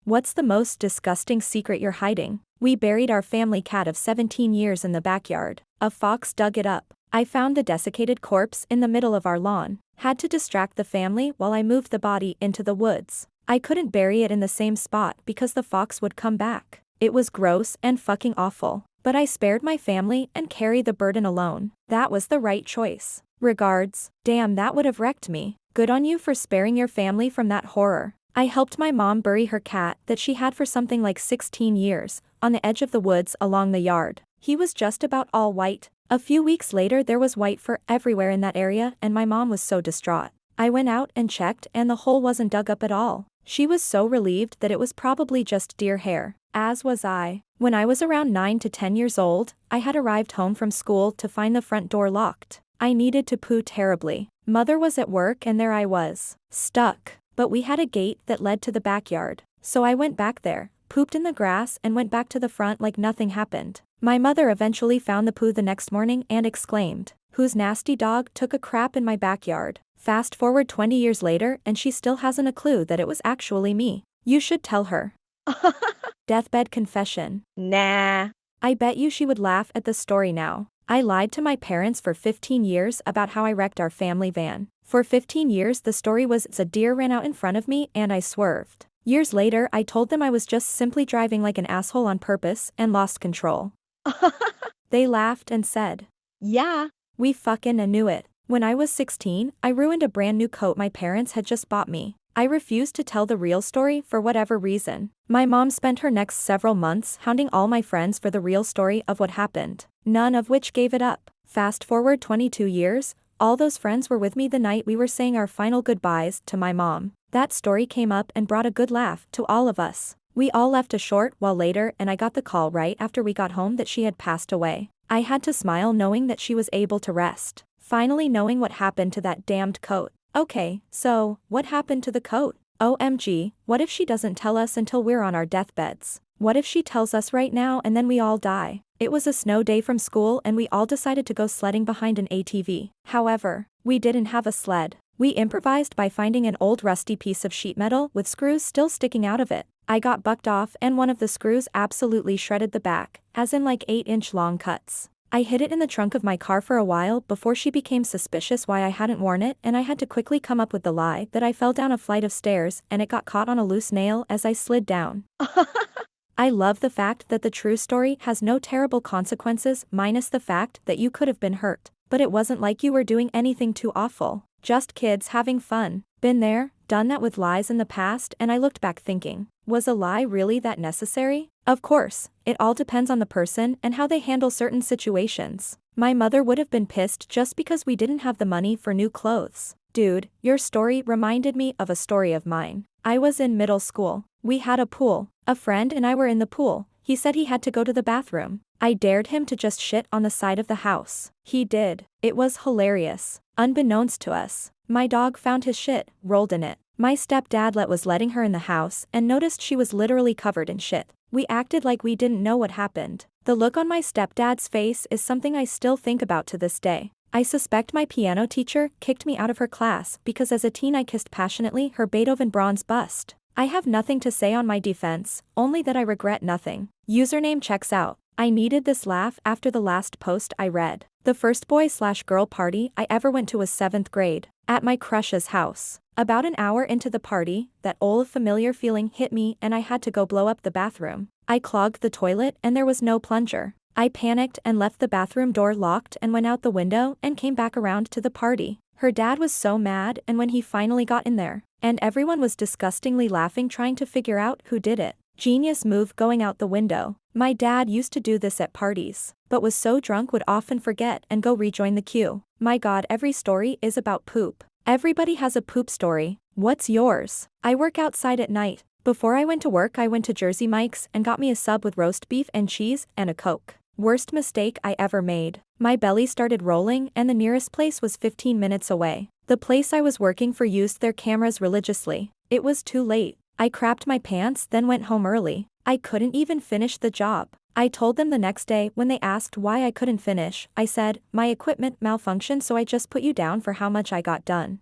What's the most disgusting secret you're hiding? We buried our family cat of 17 years in the backyard. A fox dug it up. I found the desiccated corpse in the middle of our lawn. Had to distract the family while I moved the body into the woods. I couldn't bury it in the same spot because the fox would come back. It was gross and fucking awful. But I spared my family and carried the burden alone. That was the right choice. Regards. Damn, that would have wrecked me. Good on you for sparing your family from that horror. I helped my mom bury her cat that she had for something like 16 years, on the edge of the woods along the yard. He was just about all white. A few weeks later there was white fur everywhere in that area and my mom was so distraught. I went out and checked and the hole wasn't dug up at all. She was so relieved that it was probably just deer hair. As was I. When I was around 9 to 10 years old, I had arrived home from school to find the front door locked. I needed to poo terribly. Mother was at work and there I was, stuck. But we had a gate that led to the backyard. So I went back there, pooped in the grass and went back to the front like nothing happened. My mother eventually found the poo the next morning and exclaimed, "Whose nasty dog took a crap in my backyard?" Fast forward 20 years later and she still hasn't a clue that it was actually me. You should tell her. Deathbed confession. Nah. I bet you she would laugh at the story now. I lied to my parents for 15 years about how I wrecked our family van. For 15 years the story was a deer ran out in front of me and I swerved. Years later I told them I was just simply driving like an asshole on purpose and lost control. They laughed and said, Yeah. "We fucking knew it." When I was 16, I ruined a brand new coat my parents had just bought me. I refused to tell the real story for whatever reason. My mom spent her next several months hounding all my friends for the real story of what happened, none of which gave it up. Fast forward 22 years, all those friends were with me the night we were saying our final goodbyes to my mom. That story came up and brought a good laugh to all of us. We all left a short while later and I got the call right after we got home that she had passed away. I had to smile knowing that she was able to rest. Finally knowing what happened to that damned coat. Okay, so, what happened to the coat? OMG, what if she doesn't tell us until we're on our deathbeds? What if she tells us right now and then we all die? It was a snow day from school and we all decided to go sledding behind an ATV. However, we didn't have a sled. We improvised by finding an old rusty piece of sheet metal with screws still sticking out of it. I got bucked off and one of the screws absolutely shredded the back, as in like 8-inch long cuts. I hid it in the trunk of my car for a while before she became suspicious why I hadn't worn it and I had to quickly come up with the lie that I fell down a flight of stairs and it got caught on a loose nail as I slid down. I love the fact that the true story has no terrible consequences minus the fact that you could have been hurt. But it wasn't like you were doing anything too awful. Just kids having fun. Been there, done that with lies in the past and I looked back thinking, was a lie really that necessary? Of course, it all depends on the person and how they handle certain situations. My mother would have been pissed just because we didn't have the money for new clothes. Dude, your story reminded me of a story of mine. I was in middle school. We had a pool. A friend and I were in the pool. He said he had to go to the bathroom. I dared him to just shit on the side of the house. He did. It was hilarious. Unbeknownst to us, my dog found his shit, rolled in it. My stepdad was letting her in the house and noticed she was literally covered in shit. We acted like we didn't know what happened. The look on my stepdad's face is something I still think about to this day. I suspect my piano teacher kicked me out of her class because as a teen I kissed passionately her Beethoven bronze bust. I have nothing to say on my defense, only that I regret nothing. Username checks out. I needed this laugh after the last post I read. The first boy/girl party I ever went to was 7th grade, at my crush's house. About an hour into the party, that old familiar feeling hit me and I had to go blow up the bathroom. I clogged the toilet and there was no plunger. I panicked and left the bathroom door locked and went out the window and came back around to the party. Her dad was so mad and when he finally got in there, and everyone was disgustingly laughing trying to figure out who did it. Genius move going out the window. My dad used to do this at parties, but was so drunk would often forget and go rejoin the queue. My god, every story is about poop. Everybody has a poop story. What's yours? I work outside at night. Before I went to work I went to Jersey Mike's and got me a sub with roast beef and cheese and a Coke. Worst mistake I ever made. My belly started rolling and the nearest place was 15 minutes away. The place I was working for used their cameras religiously. It was too late. I crapped my pants then went home early. I couldn't even finish the job. I told them the next day when they asked why I couldn't finish, I said, "My equipment malfunctioned so I just put you down for how much I got done."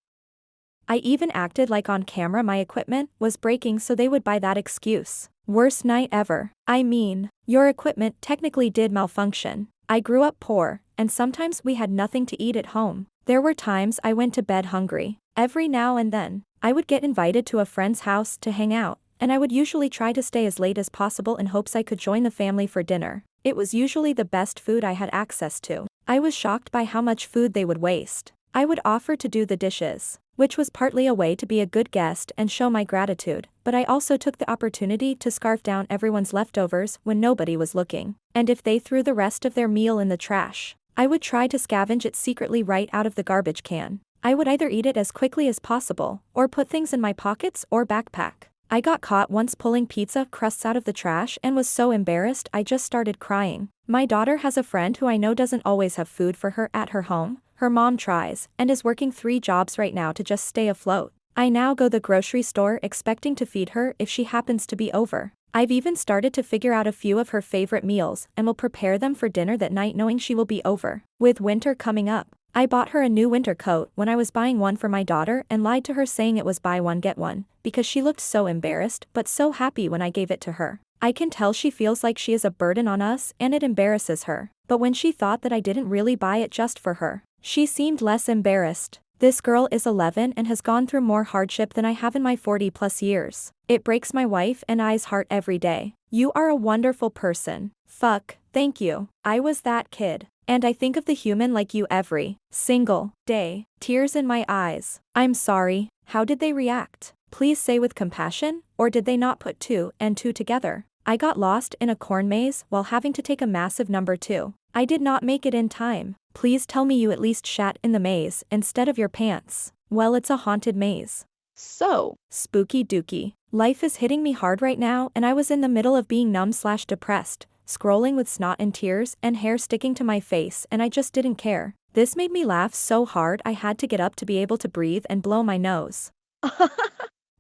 I even acted like on camera my equipment was breaking so they would buy that excuse. Worst night ever. I mean, your equipment technically did malfunction. I grew up poor, and sometimes we had nothing to eat at home. There were times I went to bed hungry. Every now and then, I would get invited to a friend's house to hang out, and I would usually try to stay as late as possible in hopes I could join the family for dinner. It was usually the best food I had access to. I was shocked by how much food they would waste. I would offer to do the dishes, which was partly a way to be a good guest and show my gratitude, but I also took the opportunity to scarf down everyone's leftovers when nobody was looking. And if they threw the rest of their meal in the trash, I would try to scavenge it secretly right out of the garbage can. I would either eat it as quickly as possible, or put things in my pockets or backpack. I got caught once pulling pizza crusts out of the trash and was so embarrassed I just started crying. My daughter has a friend who I know doesn't always have food for her at her home. Her mom tries, and is working 3 jobs right now to just stay afloat. I now go the grocery store expecting to feed her if she happens to be over. I've even started to figure out a few of her favorite meals and will prepare them for dinner that night knowing she will be over. With winter coming up, I bought her a new winter coat when I was buying one for my daughter and lied to her saying it was buy one get one, because she looked so embarrassed but so happy when I gave it to her. I can tell she feels like she is a burden on us and it embarrasses her. But when she thought that I didn't really buy it just for her, she seemed less embarrassed. This girl is 11 and has gone through more hardship than I have in my 40+ years. It breaks my wife and I's heart every day. You are a wonderful person. Fuck, thank you. I was that kid. And I think of the human like you every single day. Tears in my eyes. I'm sorry. How did they react? Please say with compassion, or did they not put 2 and 2 together? I got lost in a corn maze while having to take a massive number 2. I did not make it in time. Please tell me you at least shat in the maze instead of your pants. Well, it's a haunted maze. So spooky dooky. Life is hitting me hard right now and I was in the middle of being numb/depressed, scrolling with snot and tears and hair sticking to my face and I just didn't care. This made me laugh so hard I had to get up to be able to breathe and blow my nose.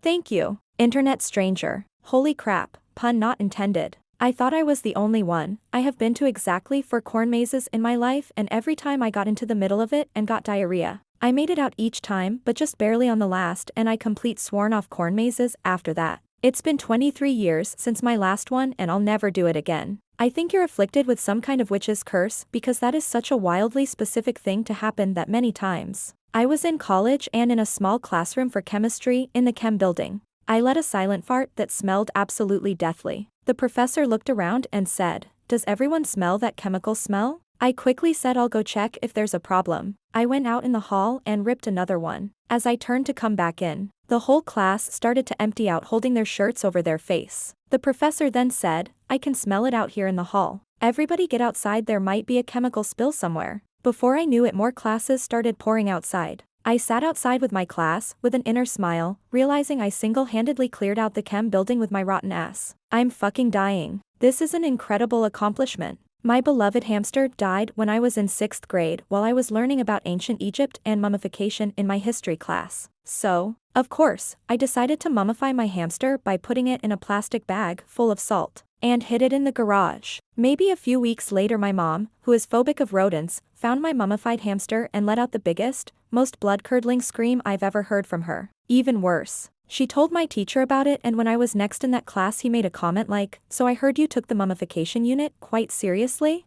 Thank you, internet stranger. Holy crap, pun not intended. I thought I was the only one. I have been to exactly 4 corn mazes in my life and every time I got into the middle of it and got diarrhea. I made it out each time but just barely on the last and I complete sworn off corn mazes after that. It's been 23 years since my last one and I'll never do it again. I think you're afflicted with some kind of witch's curse because that is such a wildly specific thing to happen that many times. I was in college and in a small classroom for chemistry in the chem building. I let a silent fart that smelled absolutely deathly. The professor looked around and said, "Does everyone smell that chemical smell?" I quickly said I'll go check if there's a problem. I went out in the hall and ripped another one. As I turned to come back in, the whole class started to empty out holding their shirts over their face. The professor then said, "I can smell it out here in the hall. Everybody get outside, there might be a chemical spill somewhere." Before I knew it, more classes started pouring outside. I sat outside with my class, with an inner smile, realizing I single-handedly cleared out the chem building with my rotten ass. I'm fucking dying. This is an incredible accomplishment. My beloved hamster died when I was in 6th grade while I was learning about ancient Egypt and mummification in my history class. So, of course, I decided to mummify my hamster by putting it in a plastic bag full of salt and hid it in the garage. Maybe a few weeks later my mom, who is phobic of rodents, found my mummified hamster and let out the biggest, most blood-curdling scream I've ever heard from her. Even worse, she told my teacher about it and when I was next in that class he made a comment like, "So I heard you took the mummification unit quite seriously?"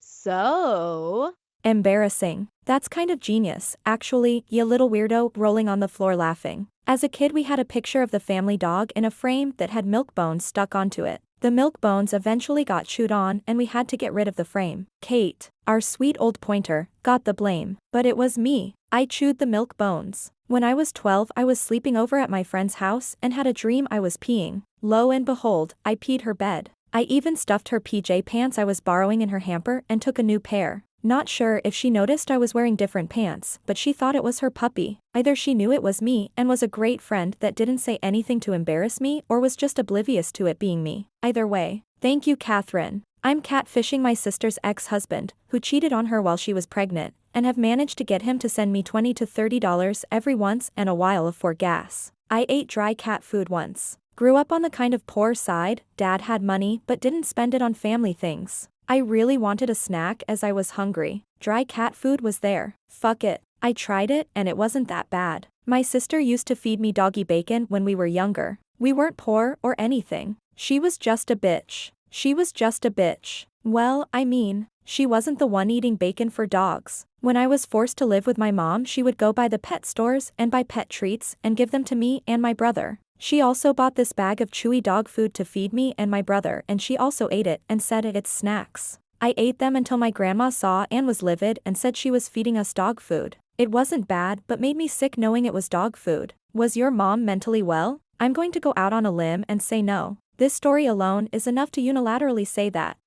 So embarrassing. That's kind of genius, actually, you little weirdo, rolling on the floor laughing. As a kid we had a picture of the family dog in a frame that had milk bones stuck onto it. The milk bones eventually got chewed on and we had to get rid of the frame. Kate, our sweet old pointer, got the blame. But it was me. I chewed the milk bones. When I was 12 I was sleeping over at my friend's house and had a dream I was peeing. Lo and behold, I peed her bed. I even stuffed her PJ pants I was borrowing in her hamper and took a new pair. Not sure if she noticed I was wearing different pants, but she thought it was her puppy. Either she knew it was me and was a great friend that didn't say anything to embarrass me or was just oblivious to it being me. Either way, thank you, Catherine. I'm catfishing my sister's ex-husband, who cheated on her while she was pregnant, and have managed to get him to send me $20 to $30 every once in a while for gas. I ate dry cat food once. Grew up on the kind of poor side, dad had money but didn't spend it on family things. I really wanted a snack as I was hungry. Dry cat food was there. Fuck it. I tried it and it wasn't that bad. My sister used to feed me doggy bacon when we were younger. We weren't poor or anything. She was just a bitch. She was just a bitch. Well, I mean, she wasn't the one eating bacon for dogs. When I was forced to live with my mom, she would go by the pet stores and buy pet treats and give them to me and my brother. She also bought this bag of chewy dog food to feed me and my brother, and she also ate it and said it's snacks. I ate them until my grandma saw and was livid and said she was feeding us dog food. It wasn't bad but made me sick knowing it was dog food. Was your mom mentally well? I'm going to go out on a limb and say no. This story alone is enough to unilaterally say that.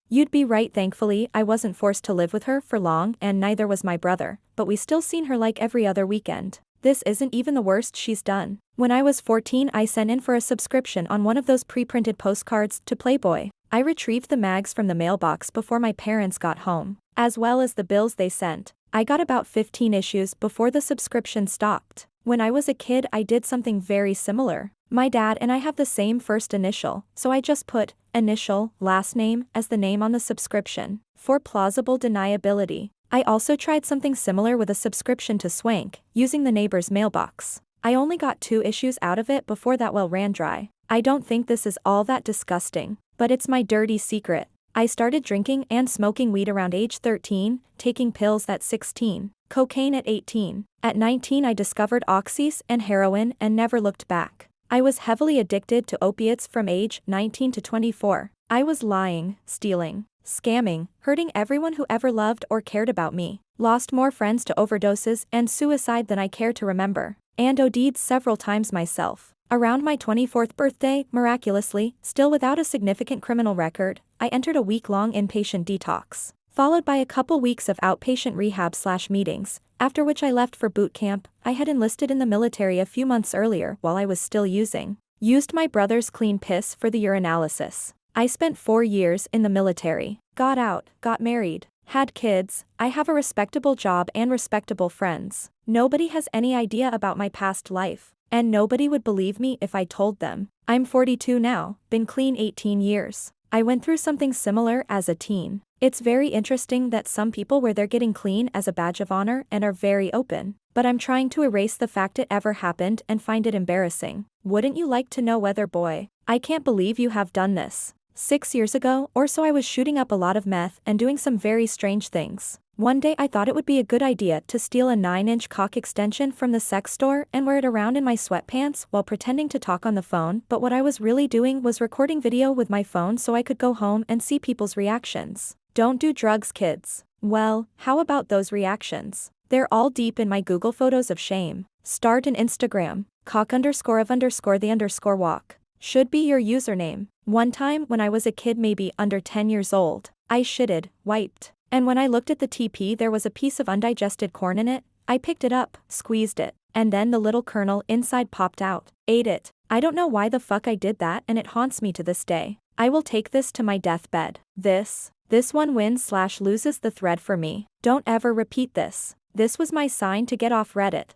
You'd be right. Thankfully, I wasn't forced to live with her for long, and neither was my brother, but we still seen her like every other weekend. This isn't even the worst she's done. When I was 14, I sent in for a subscription on one of those pre-printed postcards to Playboy. I retrieved the mags from the mailbox before my parents got home, as well as the bills they sent. I got about 15 issues before the subscription stopped. When I was a kid, I did something very similar. My dad and I have the same first initial, so I just put initial, last name as the name on the subscription, for plausible deniability. I also tried something similar with a subscription to Swank, using the neighbor's mailbox. I only got 2 issues out of it before that well ran dry. I don't think this is all that disgusting, but it's my dirty secret. I started drinking and smoking weed around age 13, taking pills at 16, cocaine at 18. At 19 I discovered oxys and heroin and never looked back. I was heavily addicted to opiates from age 19 to 24. I was lying, stealing, scamming, hurting everyone who ever loved or cared about me, lost more friends to overdoses and suicide than I care to remember, and OD'd several times myself. Around my 24th birthday, miraculously, still without a significant criminal record, I entered a week-long inpatient detox, followed by a couple weeks of outpatient rehab/meetings, after which I left for boot camp. I had enlisted in the military a few months earlier while I was still used my brother's clean piss for the urinalysis. I spent 4 years in the military, got out, got married, had kids. I have a respectable job and respectable friends. Nobody has any idea about my past life, and nobody would believe me if I told them. I'm 42 now, been clean 18 years. I went through something similar as a teen. It's very interesting that some people wear their getting clean as a badge of honor and are very open, but I'm trying to erase the fact it ever happened and find it embarrassing. Wouldn't you like to know whether boy, I can't believe you have done this. 6 years ago or so I was shooting up a lot of meth and doing some very strange things. One day I thought it would be a good idea to steal a 9-inch cock extension from the sex store and wear it around in my sweatpants while pretending to talk on the phone, but what I was really doing was recording video with my phone so I could go home and see people's reactions. Don't do drugs, kids. Well, how about those reactions? They're all deep in my Google photos of shame. Start an Instagram, cock_of_the_walk. Should be your username. One time when I was a kid, maybe under 10 years old, I shitted, wiped, and when I looked at the TP there was a piece of undigested corn in it. I picked it up, squeezed it, and then the little kernel inside popped out. Ate it. I don't know why the fuck I did that, and it haunts me to this day. I will take this to my deathbed. This one wins/loses the thread for me. Don't ever repeat this. This was my sign to get off Reddit.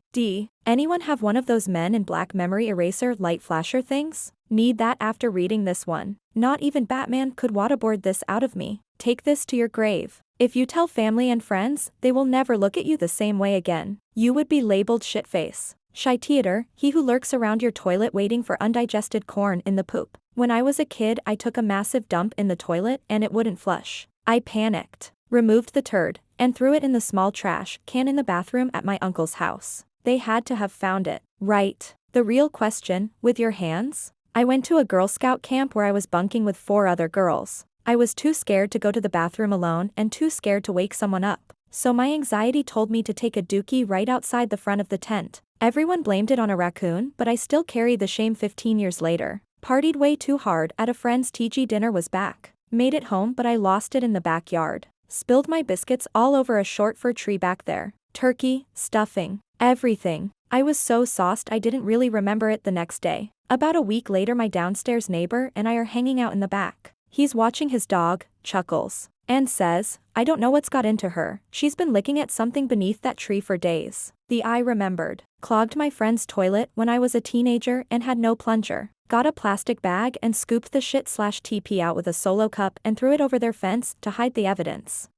Anyone have one of those Men in Black memory eraser light flasher things? Need that after reading this one. Not even Batman could waterboard this out of me. Take this to your grave. If you tell family and friends, they will never look at you the same way again. You would be labeled shitface. Shy theater, he who lurks around your toilet waiting for undigested corn in the poop. When I was a kid, I took a massive dump in the toilet and it wouldn't flush. I panicked, removed the turd, and threw it in the small trash can in the bathroom at my uncle's house. They had to have found it, right? The real question, with your hands? I went to a Girl Scout camp where I was bunking with 4 other girls. I was too scared to go to the bathroom alone and too scared to wake someone up, so my anxiety told me to take a dookie right outside the front of the tent. Everyone blamed it on a raccoon, but I still carry the shame 15 years later. Partied way too hard at a friend's TG dinner, was back. Made it home but I lost it in the backyard. Spilled my biscuits all over a short fir tree back there. Turkey, stuffing, everything. I was so sauced I didn't really remember it the next day. About a week later my downstairs neighbor and I are hanging out in the back. He's watching his dog, chuckles, and says, I don't know what's got into her. She's been licking at something beneath that tree for days. I remembered. Clogged my friend's toilet when I was a teenager and had no plunger. Got a plastic bag and scooped the shit/TP out with a Solo cup and threw it over their fence to hide the evidence.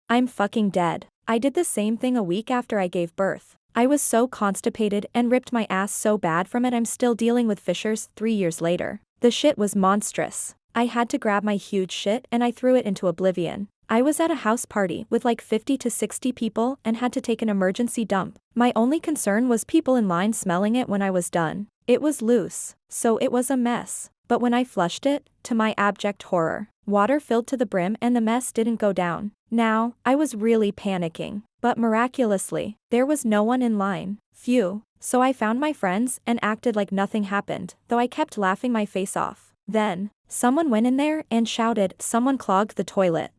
I'm fucking dead. I did the same thing a week after I gave birth. I was so constipated and ripped my ass so bad from it I'm still dealing with fissures 3 years later. The shit was monstrous. I had to grab my huge shit and I threw it into oblivion. I was at a house party with like 50 to 60 people and had to take an emergency dump. My only concern was people in line smelling it when I was done. It was loose, so it was a mess. But when I flushed it, to my abject horror, water filled to the brim and the mess didn't go down. Now, I was really panicking. But miraculously, there was no one in line. Phew. So I found my friends and acted like nothing happened, though I kept laughing my face off. Then, someone went in there and shouted, "Someone clogged the toilet."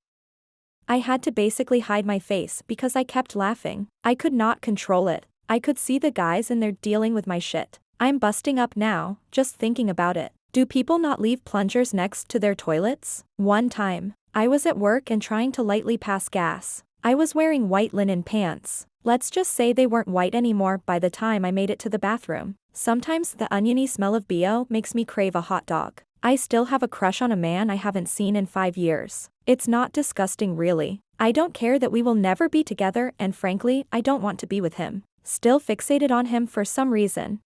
I had to basically hide my face because I kept laughing. I could not control it. I could see the guys in there dealing with my shit. I'm busting up now, just thinking about it. Do people not leave plungers next to their toilets? One time, I was at work and trying to lightly pass gas. I was wearing white linen pants. Let's just say they weren't white anymore by the time I made it to the bathroom. Sometimes the oniony smell of BO makes me crave a hot dog. I still have a crush on a man I haven't seen in 5 years. It's not disgusting really. I don't care that we will never be together and frankly, I don't want to be with him. Still fixated on him for some reason.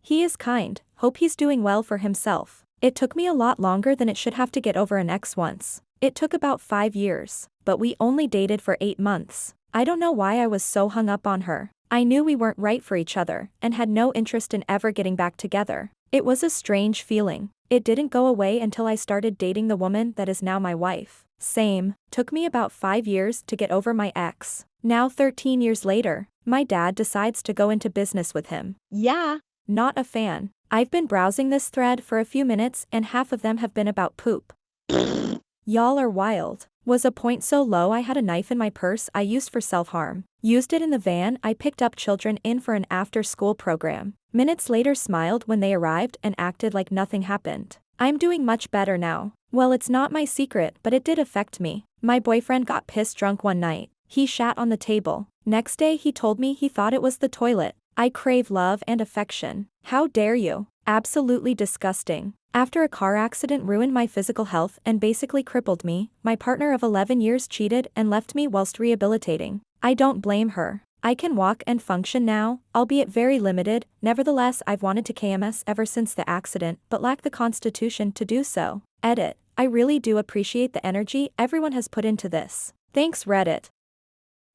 He is kind, hope he's doing well for himself. It took me a lot longer than it should have to get over an ex once. It took about 5 years, but we only dated for 8 months. I don't know why I was so hung up on her. I knew we weren't right for each other, and had no interest in ever getting back together. It was a strange feeling. It didn't go away until I started dating the woman that is now my wife. Same, took me about 5 years to get over my ex. Now 13 years later, my dad decides to go into business with him. Yeah. Not a fan. I've been browsing this thread for a few minutes and half of them have been about poop. Y'all are wild. Was a point so low I had a knife in my purse I used for self-harm. Used it in the van I picked up children in for an after-school program. Minutes later smiled when they arrived and acted like nothing happened. I'm doing much better now. Well, it's not my secret, but it did affect me. My boyfriend got pissed drunk one night. He shat on the table. Next day he told me he thought it was the toilet. I crave love and affection. How dare you? Absolutely disgusting. After a car accident ruined my physical health and basically crippled me, my partner of 11 years cheated and left me whilst rehabilitating. I don't blame her. I can walk and function now, albeit very limited. Nevertheless, I've wanted to KMS ever since the accident, but lack the constitution to do so. Edit. I really do appreciate the energy everyone has put into this. Thanks Reddit.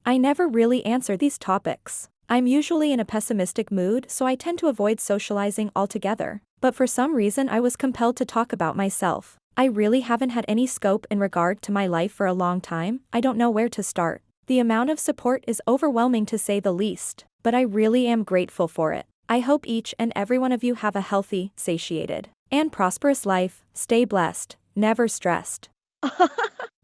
I never really answer these topics. I'm usually in a pessimistic mood, so I tend to avoid socializing altogether. But for some reason I was compelled to talk about myself. I really haven't had any scope in regard to my life for a long time. I don't know where to start. The amount of support is overwhelming to say the least, but I really am grateful for it. I hope each and every one of you have a healthy, satiated, and prosperous life. Stay blessed, never stressed.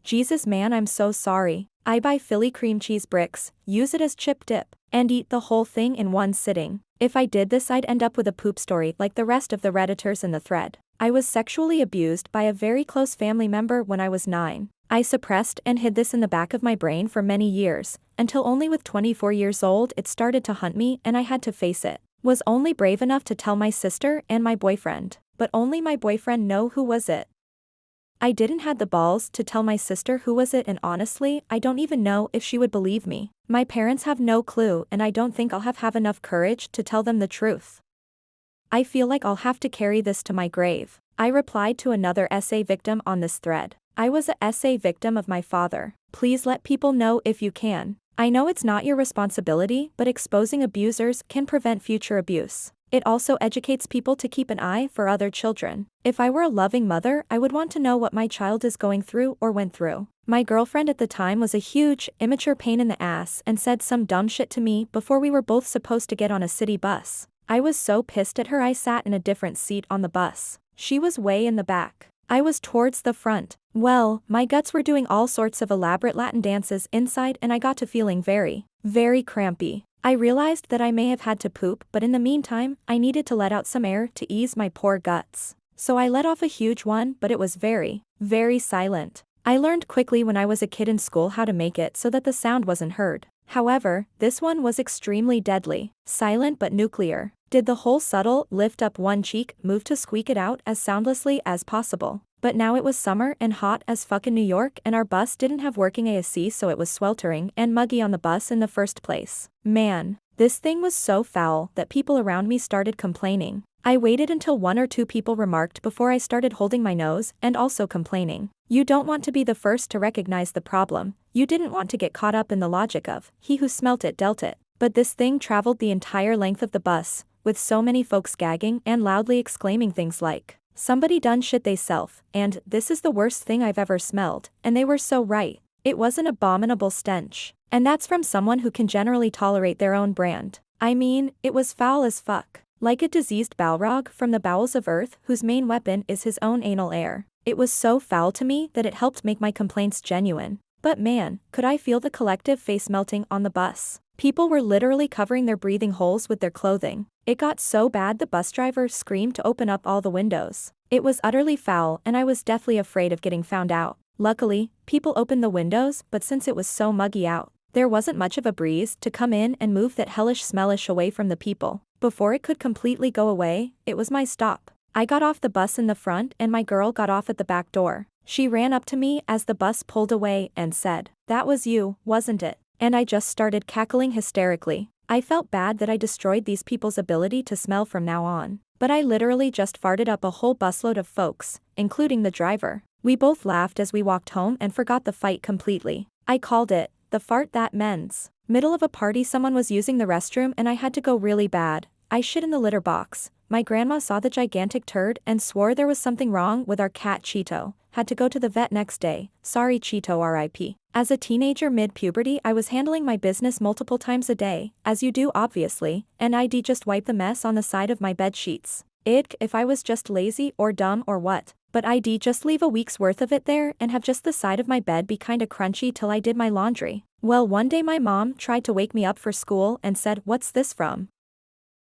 Jesus man, I'm so sorry. I buy Philly cream cheese bricks, use it as chip dip, and eat the whole thing in one sitting. If I did this I'd end up with a poop story like the rest of the Redditors in the thread. I was sexually abused by a very close family member when I was 9. I suppressed and hid this in the back of my brain for many years, until only with 24 years old it started to haunt me and I had to face it. Was only brave enough to tell my sister and my boyfriend, but only my boyfriend know who was it. I didn't had the balls to tell my sister who was it and honestly, I don't even know if she would believe me. My parents have no clue and I don't think I'll have enough courage to tell them the truth. I feel like I'll have to carry this to my grave. I replied to another SA victim on this thread. I was a SA victim of my father. Please let people know if you can. I know it's not your responsibility, but exposing abusers can prevent future abuse. It also educates people to keep an eye for other children. If I were a loving mother, I would want to know what my child is going through or went through. My girlfriend at the time was a huge, immature pain in the ass and said some dumb shit to me before we were both supposed to get on a city bus. I was so pissed at her I sat in a different seat on the bus. She was way in the back. I was towards the front. Well, my guts were doing all sorts of elaborate Latin dances inside and I got to feeling very, very crampy. I realized that I may have had to poop, but in the meantime, I needed to let out some air to ease my poor guts. So I let off a huge one, but it was very, very silent. I learned quickly when I was a kid in school how to make it so that the sound wasn't heard. However, this one was extremely deadly, silent but nuclear. Did the whole subtle, lift up one cheek, move to squeak it out as soundlessly as possible. But now it was summer and hot as fuck in New York, and our bus didn't have working AC, so it was sweltering and muggy on the bus in the first place. Man, this thing was so foul that people around me started complaining. I waited until one or two people remarked before I started holding my nose and also complaining. You don't want to be the first to recognize the problem. You didn't want to get caught up in the logic of, he who smelt it dealt it. But this thing traveled the entire length of the bus, with so many folks gagging and loudly exclaiming things like, "Somebody done shit they self," and "This is the worst thing I've ever smelled," and they were so right. It was an abominable stench. And that's from someone who can generally tolerate their own brand. I mean, it was foul as fuck. Like a diseased Balrog from the bowels of earth whose main weapon is his own anal air. It was so foul to me that it helped make my complaints genuine. But man, could I feel the collective face melting on the bus. People were literally covering their breathing holes with their clothing. It got so bad the bus driver screamed to open up all the windows. It was utterly foul, and I was deathly afraid of getting found out. Luckily, people opened the windows, but since it was so muggy out, there wasn't much of a breeze to come in and move that hellish smellish away from the people. Before it could completely go away, it was my stop. I got off the bus in the front and my girl got off at the back door. She ran up to me as the bus pulled away and said, "That was you, wasn't it?" And I just started cackling hysterically. I felt bad that I destroyed these people's ability to smell from now on. But I literally just farted up a whole busload of folks, including the driver. We both laughed as we walked home and forgot the fight completely. I called it, the fart that mends. Middle of a party, someone was using the restroom and I had to go really bad. I shit in the litter box. My grandma saw the gigantic turd and swore there was something wrong with our cat Cheeto. Had to go to the vet next day. Sorry Cheeto, RIP. As a teenager mid-puberty, I was handling my business multiple times a day, as you do obviously, and I'd just wipe the mess on the side of my bed sheets. If I was just lazy or dumb or what. But I'd just leave a week's worth of it there and have just the side of my bed be kinda crunchy till I did my laundry. Well, one day my mom tried to wake me up for school and said, "What's this from?"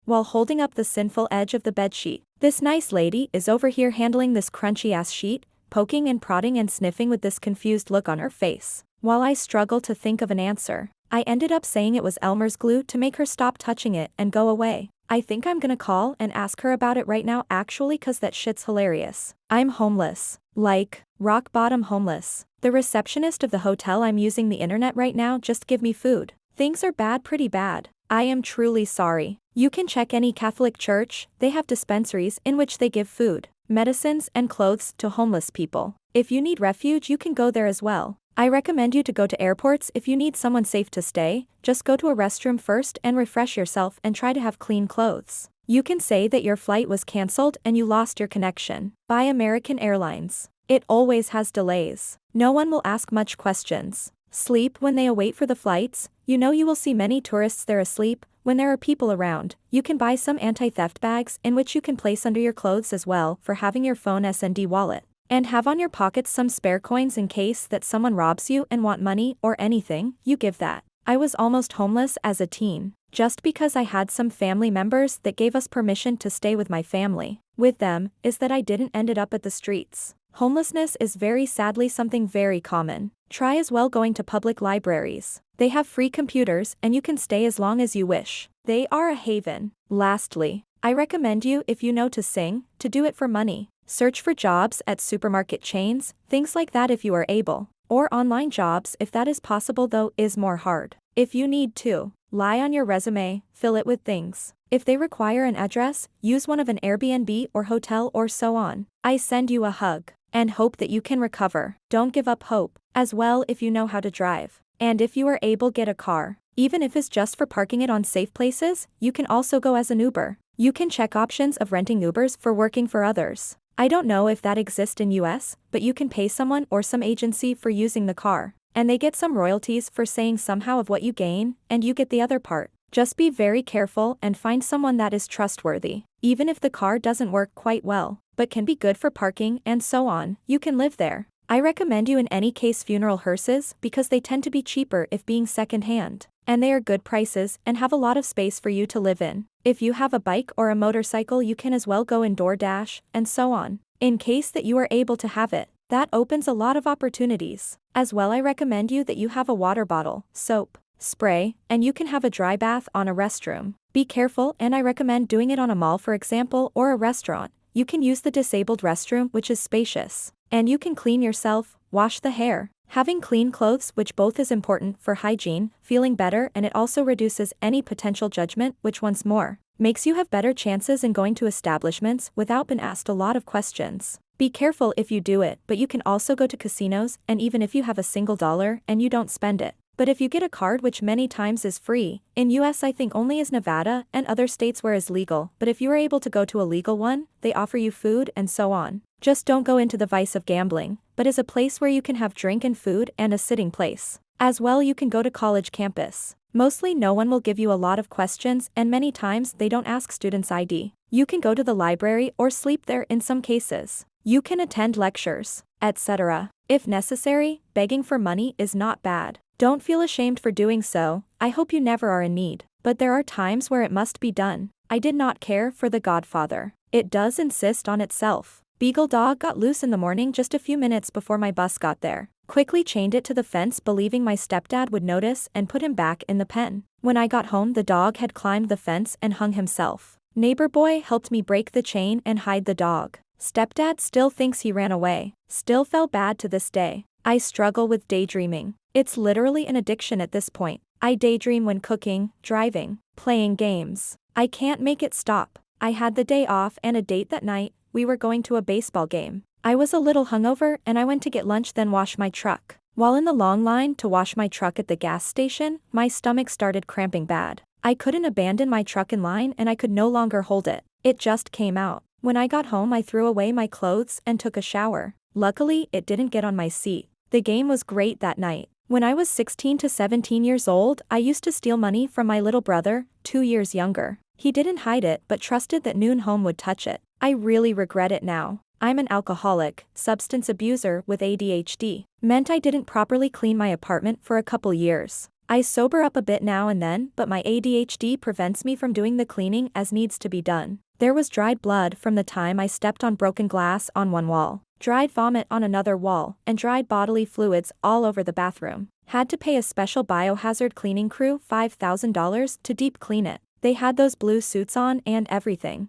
While holding up the sinful edge of the bedsheet. "This nice lady is over here handling this crunchy ass sheet," poking and prodding and sniffing with this confused look on her face. While I struggled to think of an answer, I ended up saying it was Elmer's glue to make her stop touching it and go away. I think I'm gonna call and ask her about it right now actually, cause that shit's hilarious. I'm homeless. Like, rock bottom homeless. The receptionist of the hotel I'm using the internet right now just give me food. Things are bad, pretty bad. I am truly sorry. You can check any Catholic church, they have dispensaries in which they give food, medicines and clothes to homeless people. If you need refuge you can go there as well. I recommend you to go to airports if you need someone safe to stay, just go to a restroom first and refresh yourself and try to have clean clothes. You can say that your flight was cancelled and you lost your connection. By American Airlines. It always has delays. No one will ask much questions. Sleep when they await for the flights. You know you will see many tourists there asleep. When there are people around, you can buy some anti-theft bags in which you can place under your clothes as well for having your phone SND wallet. And have on your pockets some spare coins in case that someone robs you and want money or anything, you give that. I was almost homeless as a teen, just because I had some family members that gave us permission to stay with my family. With them, is that I didn't ended up at the streets. Homelessness is very sadly something very common. Try as well going to public libraries. They have free computers and you can stay as long as you wish. They are a haven. Lastly, I recommend you, if you know to sing, to do it for money. Search for jobs at supermarket chains, things like that if you are able. Or online jobs if that is possible, though is more hard. If you need to, lie on your resume, fill it with things. If they require an address, use one of an Airbnb or hotel or so on. I send you a hug and hope that you can recover. Don't give up hope. As well, if you know how to drive. And if you are able, get a car. Even if it's just for parking it on safe places, you can also go as an Uber. You can check options of renting Ubers for working for others. I don't know if that exists in US, but you can pay someone or some agency for using the car. And they get some royalties for saying somehow of what you gain, and you get the other part. Just be very careful and find someone that is trustworthy. Even if the car doesn't work quite well, but can be good for parking and so on, you can live there. I recommend you in any case funeral hearses because they tend to be cheaper if being second-hand. And they are good prices and have a lot of space for you to live in. If you have a bike or a motorcycle you can as well go in DoorDash, and so on. In case that you are able to have it, that opens a lot of opportunities. As well, I recommend you that you have a water bottle, soap, spray, and you can have a dry bath on a restroom. Be careful, and I recommend doing it on a mall for example or a restaurant. You can use the disabled restroom, which is spacious. And you can clean yourself, wash the hair. Having clean clothes, which both is important for hygiene, feeling better, and it also reduces any potential judgment, which once more makes you have better chances in going to establishments without being asked a lot of questions. Be careful if you do it, but you can also go to casinos, and even if you have a single dollar and you don't spend it. But if you get a card, which many times is free, in US I think only is Nevada and other states where is legal, but if you are able to go to a legal one, they offer you food and so on. Just don't go into the vice of gambling, but is a place where you can have drink and food and a sitting place. As well, you can go to college campus. Mostly no one will give you a lot of questions, and many times they don't ask students' ID. You can go to the library or sleep there in some cases. You can attend lectures, etc. If necessary, begging for money is not bad. Don't feel ashamed for doing so. I hope you never are in need. But there are times where it must be done. I did not care for The Godfather. It does insist on itself. Beagle dog got loose in the morning just a few minutes before my bus got there. Quickly chained it to the fence believing my stepdad would notice and put him back in the pen. When I got home, the dog had climbed the fence and hung himself. Neighbor boy helped me break the chain and hide the dog. Stepdad still thinks he ran away. Still felt bad to this day. I struggle with daydreaming. It's literally an addiction at this point. I daydream when cooking, driving, playing games. I can't make it stop. I had the day off and a date that night. We were going to a baseball game. I was a little hungover and I went to get lunch then wash my truck. While in the long line to wash my truck at the gas station, my stomach started cramping bad. I couldn't abandon my truck in line and I could no longer hold it. It just came out. When I got home I threw away my clothes and took a shower. Luckily, it didn't get on my seat. The game was great that night. When I was 16 to 17 years old, I used to steal money from my little brother, 2 years younger. He didn't hide it but trusted that noon home would touch it. I really regret it now. I'm an alcoholic, substance abuser with ADHD. Meant I didn't properly clean my apartment for a couple years. I sober up a bit now and then, but my ADHD prevents me from doing the cleaning as needs to be done. There was dried blood from the time I stepped on broken glass on one wall, dried vomit on another wall, and dried bodily fluids all over the bathroom. Had to pay a special biohazard cleaning crew $5,000 to deep clean it. They had those blue suits on and everything.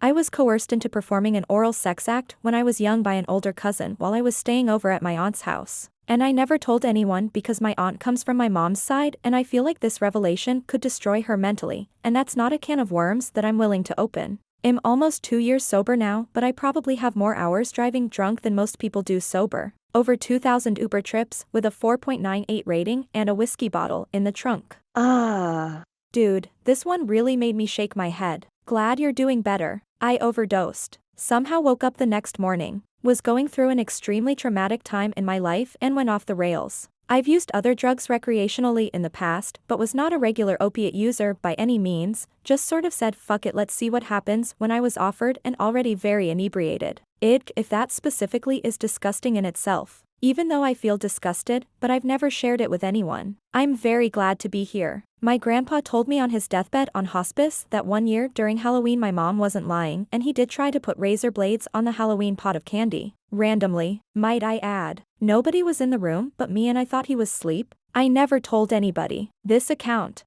I was coerced into performing an oral sex act when I was young by an older cousin while I was staying over at my aunt's house. And I never told anyone because my aunt comes from my mom's side and I feel like this revelation could destroy her mentally, and that's not a can of worms that I'm willing to open. I'm almost 2 years sober now, but I probably have more hours driving drunk than most people do sober. Over 2,000 Uber trips with a 4.98 rating and a whiskey bottle in the trunk. Dude, this one really made me shake my head. Glad you're doing better. I overdosed. Somehow woke up the next morning. Was going through an extremely traumatic time in my life and went off the rails. I've used other drugs recreationally in the past, but was not a regular opiate user by any means, just sort of said fuck it, let's see what happens when I was offered and already very inebriated. If that specifically is disgusting in itself. Even though I feel disgusted, but I've never shared it with anyone. I'm very glad to be here. My grandpa told me on his deathbed on hospice that one year during Halloween my mom wasn't lying and he did try to put razor blades on the Halloween pot of candy. Randomly, might I add. Nobody was in the room but me and I thought he was asleep. I never told anybody. This account.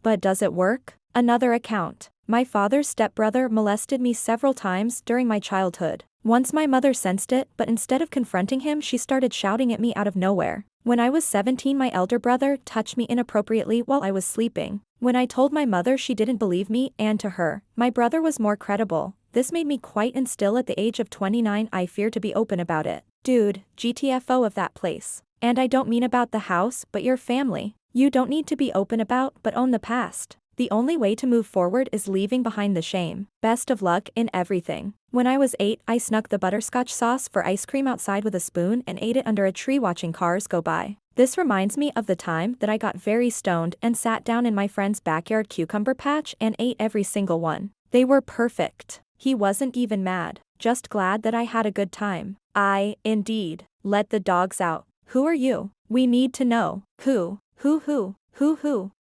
But does it work? Another account. My father's stepbrother molested me several times during my childhood. Once my mother sensed it, but instead of confronting him she started shouting at me out of nowhere. When I was 17 my elder brother touched me inappropriately while I was sleeping. When I told my mother she didn't believe me and to her, my brother was more credible. This made me quite and still at the age of 29 I fear to be open about it. Dude, GTFO of that place. And I don't mean about the house but your family. You don't need to be open about but own the past. The only way to move forward is leaving behind the shame. Best of luck in everything. When I was 8, I snuck the butterscotch sauce for ice cream outside with a spoon and ate it under a tree watching cars go by. This reminds me of the time that I got very stoned and sat down in my friend's backyard cucumber patch and ate every single one. They were perfect. He wasn't even mad, just glad that I had a good time. Indeed. Let the dogs out. Who are you? We need to know. Who?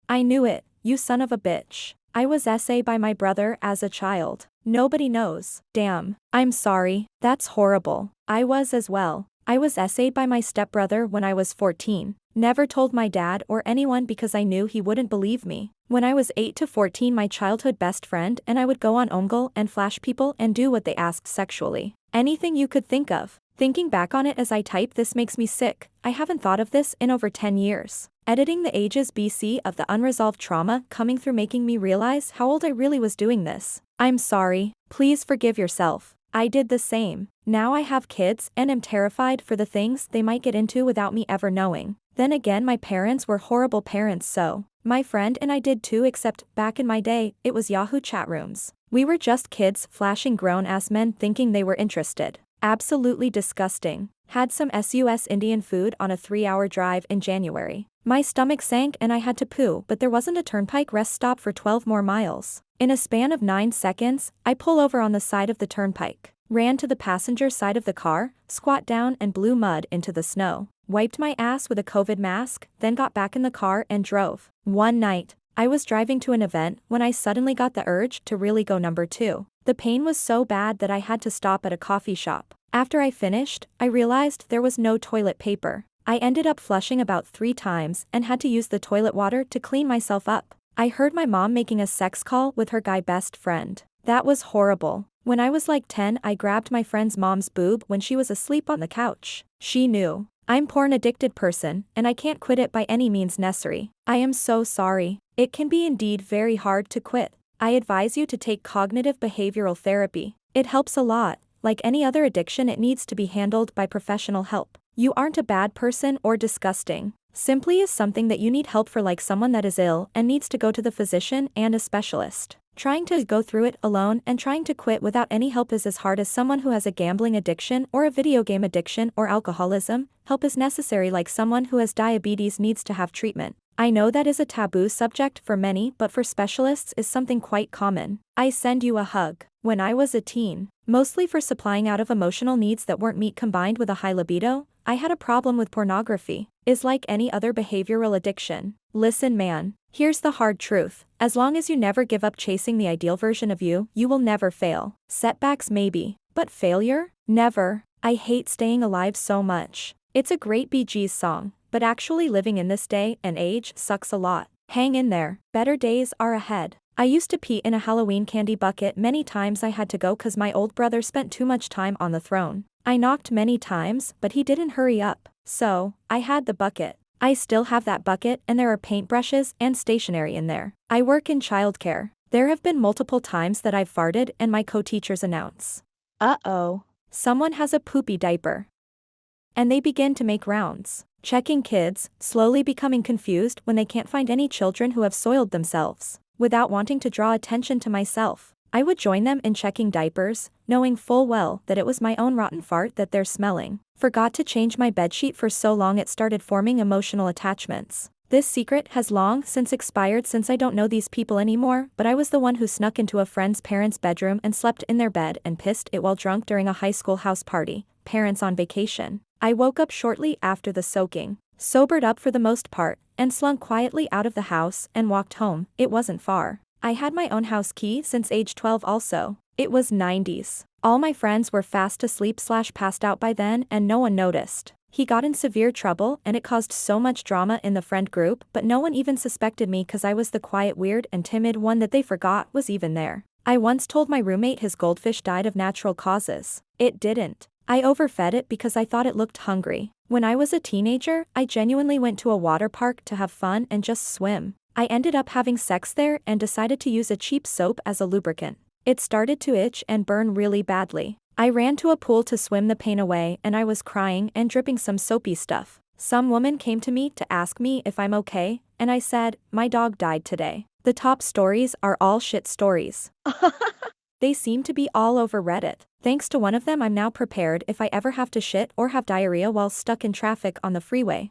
I knew it. You son of a bitch. I was SA by my brother as a child. Nobody knows. Damn. I'm sorry. That's horrible. I was as well. I was SA'd by my stepbrother when I was 14. Never told my dad or anyone because I knew he wouldn't believe me. When I was 8 to 14, my childhood best friend and I would go on Omegle and flash people and do what they asked sexually. Anything you could think of. Thinking back on it as I type this makes me sick. I haven't thought of this in over 10 years. Editing the ages BC of the unresolved trauma coming through making me realize how old I really was doing this. I'm sorry. Please forgive yourself. I did the same. Now I have kids and am terrified for the things they might get into without me ever knowing. Then again, my parents were horrible parents, so my friend and I did too, except back in my day, it was Yahoo chat rooms. We were just kids flashing grown-ass men thinking they were interested. Absolutely disgusting. Had some SUS Indian food on a 3-hour drive in January. My stomach sank and I had to poo, but there wasn't a turnpike rest stop for 12 more miles. In a span of 9 seconds, I pull over on the side of the turnpike, ran to the passenger side of the car, squat down and blew mud into the snow, wiped my ass with a COVID mask, then got back in the car and drove. One night, I was driving to an event when I suddenly got the urge to really go number 2. The pain was so bad that I had to stop at a coffee shop. After I finished, I realized there was no toilet paper. I ended up flushing about 3 times and had to use the toilet water to clean myself up. I heard my mom making a sex call with her guy best friend. That was horrible. When I was like 10, I grabbed my friend's mom's boob when she was asleep on the couch. She knew. I'm porn addicted person, and I can't quit it by any means necessary. I am so sorry. It can be indeed very hard to quit. I advise you to take cognitive behavioral therapy. It helps a lot. Like any other addiction, it needs to be handled by professional help. You aren't a bad person or disgusting. Simply is something that you need help for, like someone that is ill and needs to go to the physician and a specialist. Trying to go through it alone and trying to quit without any help is as hard as someone who has a gambling addiction or a video game addiction or alcoholism. Help is necessary, like someone who has diabetes needs to have treatment. I know that is a taboo subject for many, but for specialists is something quite common. I send you a hug. When I was a teen, mostly for supplying out of emotional needs that weren't met combined with a high libido, I had a problem with pornography. Is like any other behavioral addiction. Listen man, here's the hard truth. As long as you never give up chasing the ideal version of you, you will never fail. Setbacks maybe, but failure? Never. I hate staying alive so much. It's a great Bee Gees song, but actually living in this day and age sucks a lot. Hang in there. Better days are ahead. I used to pee in a Halloween candy bucket many times. I had to go cause my old brother spent too much time on the throne. I knocked many times, but he didn't hurry up. So, I had the bucket. I still have that bucket and there are paintbrushes and stationery in there. I work in childcare. There have been multiple times that I've farted and my co-teachers announce, "Uh-oh, someone has a poopy diaper." And they begin to make rounds, checking kids, slowly becoming confused when they can't find any children who have soiled themselves. Without wanting to draw attention to myself, I would join them in checking diapers, knowing full well that it was my own rotten fart that they're smelling. Forgot to change my bedsheet for so long it started forming emotional attachments. This secret has long since expired since I don't know these people anymore, but I was the one who snuck into a friend's parents' bedroom and slept in their bed and pissed it while drunk during a high school house party. Parents on vacation. I woke up shortly after the soaking, sobered up for the most part, and slunk quietly out of the house and walked home. It wasn't far. I had my own house key since age 12 also. It was 90s. All my friends were fast asleep / passed out by then and no one noticed. He got in severe trouble and it caused so much drama in the friend group, but no one even suspected me cause I was the quiet, weird and timid one that they forgot was even there. I once told my roommate his goldfish died of natural causes. It didn't. I overfed it because I thought it looked hungry. When I was a teenager, I genuinely went to a water park to have fun and just swim. I ended up having sex there and decided to use a cheap soap as a lubricant. It started to itch and burn really badly. I ran to a pool to swim the pain away and I was crying and dripping some soapy stuff. Some woman came to me to ask me if I'm okay, and I said, "My dog died today." The top stories are all shit stories. They seem to be all over Reddit. Thanks to one of them, I'm now prepared if I ever have to shit or have diarrhea while stuck in traffic on the freeway.